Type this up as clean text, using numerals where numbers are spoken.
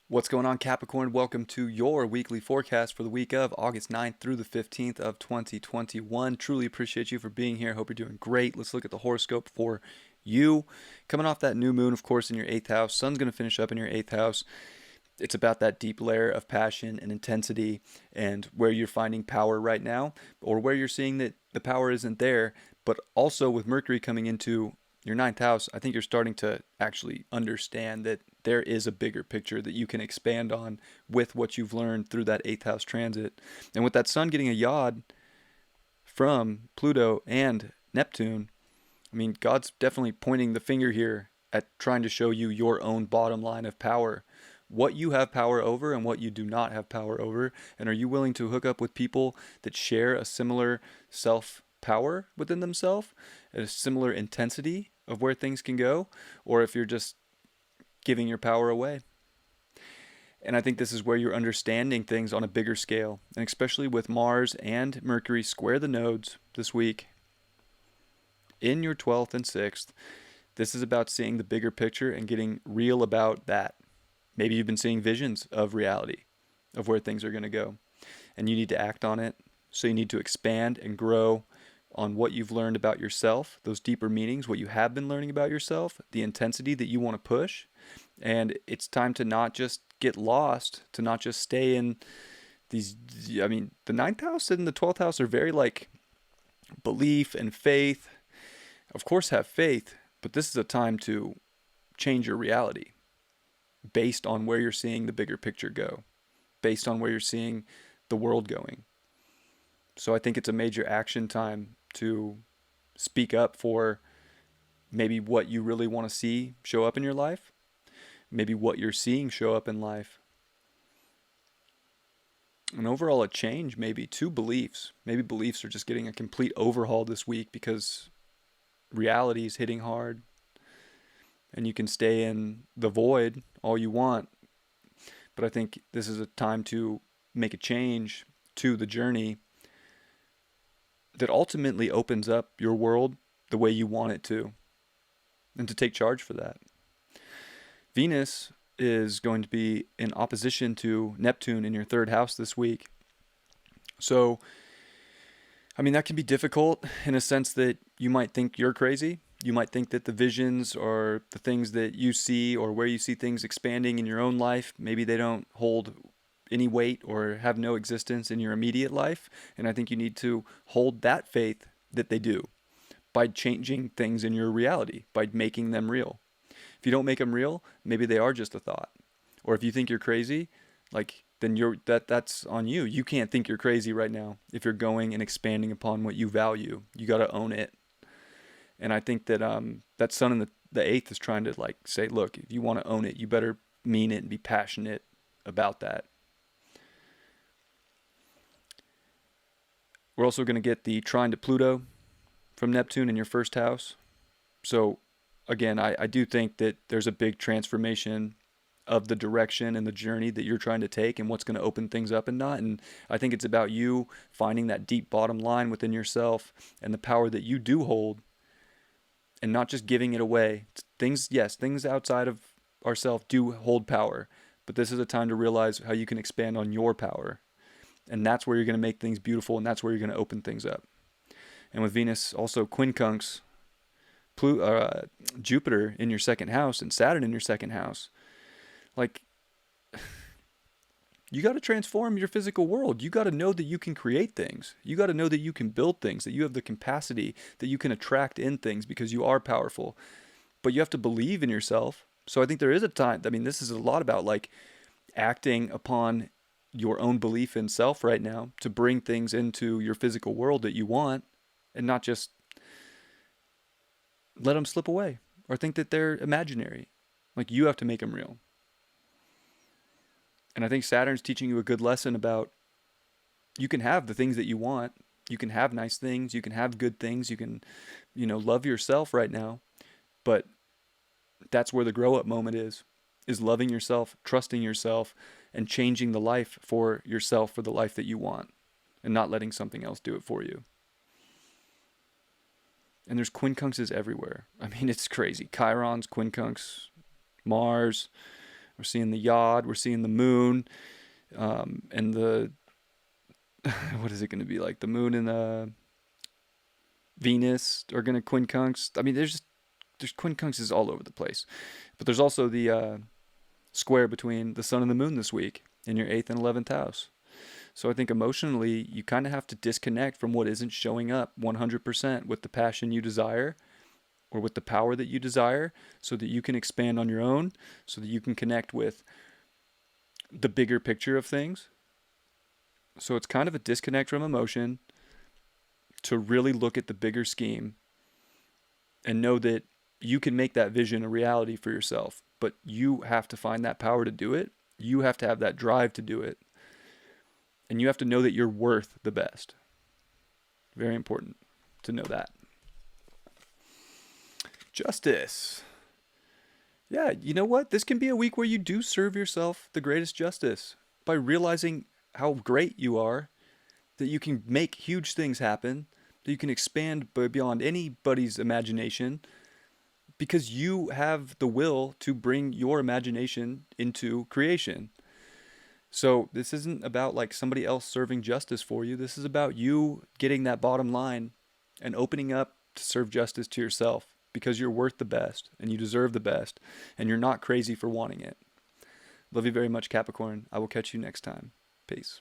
What's going on, Capricorn? Welcome to your weekly forecast for the week of August 9th through the 15th of 2021. Truly appreciate you for being here. Hope you're doing great. Let's look at the horoscope for you. Coming off that new moon, of course, in your 8th house. Sun's going to finish up in your 8th house. It's about that deep layer of passion and intensity and where you're finding power right now, or where you're seeing that the power isn't there. But also with Mercury coming into your 9th house, I think you're starting to actually understand that there is a bigger picture that you can expand on with what you've learned through that 8th house transit. And with that sun getting a yod from Pluto and Neptune, I mean, God's definitely pointing the finger here at trying to show you your own bottom line of power, what you have power over and what you do not have power over. And are you willing to hook up with people that share a similar self-power within themselves, a similar intensity of where things can go, or if you're just giving your power away? And I think this is where you're understanding things on a bigger scale, and especially with Mars and Mercury square the nodes this week in your 12th and 6th. This is about seeing the bigger picture and getting real about that. Maybe you've been seeing visions of reality, of where things are going to go, and you need to act on it. So you need to expand and grow on what you've learned about yourself, those deeper meanings, what you have been learning about yourself, the intensity that you want to push. And it's time to not just get lost, to not just stay in these, I mean, the 9th house and the 12th house are very like belief and faith. Of course, have faith, but this is a time to change your reality based on where you're seeing the bigger picture go, based on where you're seeing the world going. So I think it's a major action time to speak up for maybe what you really want to see show up in your life, maybe what you're seeing show up in life. And overall a change maybe to beliefs. Maybe beliefs are just getting a complete overhaul this week because reality is hitting hard. And you can stay in the void all you want. But I think this is a time to make a change to the journey that ultimately opens up your world the way you want it to, and to take charge for that. Venus is going to be in opposition to Neptune in your 3rd house this week. So, I mean, that can be difficult in a sense that you might think you're crazy. You might think that the visions or the things that you see or where you see things expanding in your own life, maybe they don't hold any weight or have no existence in your immediate life. And I think you need to hold that faith that they do by changing things in your reality, by making them real. If you don't make them real, maybe they are just a thought. Or if you think you're crazy, then that's on you. You can't think you're crazy right now if you're going and expanding upon what you value. You got to own it. And I think that that sun in the 8th is trying to say, look, if you want to own it, you better mean it and be passionate about that. We're also going to get the trine to Pluto from Neptune in your 1st house. So again, I do think that there's a big transformation of the direction and the journey that you're trying to take and what's going to open things up and not. And I think it's about you finding that deep bottom line within yourself and the power that you do hold and not just giving it away. Things outside of ourselves do hold power, but this is a time to realize how you can expand on your power. And that's where you're going to make things beautiful, and that's where you're going to open things up. And with Venus also quincunx Jupiter in your 2nd house and Saturn in your 2nd house, you got to transform your physical world. You got to know that you can create things. You got to know that you can build things, that you have the capacity, that you can attract in things because you are powerful. But you have to believe in yourself. So I think there is a time, I mean, this is a lot about acting upon your own belief in self right now to bring things into your physical world that you want, and not just let them slip away or think that they're imaginary. You have to make them real. And I think Saturn's teaching you a good lesson about you can have the things that you want. You can have nice things. You can have good things. You can, love yourself right now. But that's where the grow up moment is loving yourself, trusting yourself, and changing the life for yourself for the life that you want, and not letting something else do it for you. And there's quincunxes everywhere. I mean, it's crazy. Chiron's quincunx, Mars. We're seeing the Yod. We're seeing the Moon, and the what is it going to be like? The Moon and Venus are going to quincunx. I mean, there's quincunxes all over the place. But there's also the square between the Sun and the Moon this week in your 8th and 11th house. So I think emotionally, you kind of have to disconnect from what isn't showing up 100% with the passion you desire or with the power that you desire, so that you can expand on your own, so that you can connect with the bigger picture of things. So it's kind of a disconnect from emotion to really look at the bigger scheme and know that you can make that vision a reality for yourself, but you have to find that power to do it. You have to have that drive to do it. And you have to know that you're worth the best. Very important to know that. Justice. Yeah, you know what? This can be a week where you do serve yourself the greatest justice by realizing how great you are, that you can make huge things happen, that you can expand beyond anybody's imagination, because you have the will to bring your imagination into creation. So this isn't about like somebody else serving justice for you. This is about you getting that bottom line and opening up to serve justice to yourself, because you're worth the best and you deserve the best and you're not crazy for wanting it. Love you very much, Capricorn. I will catch you next time. Peace.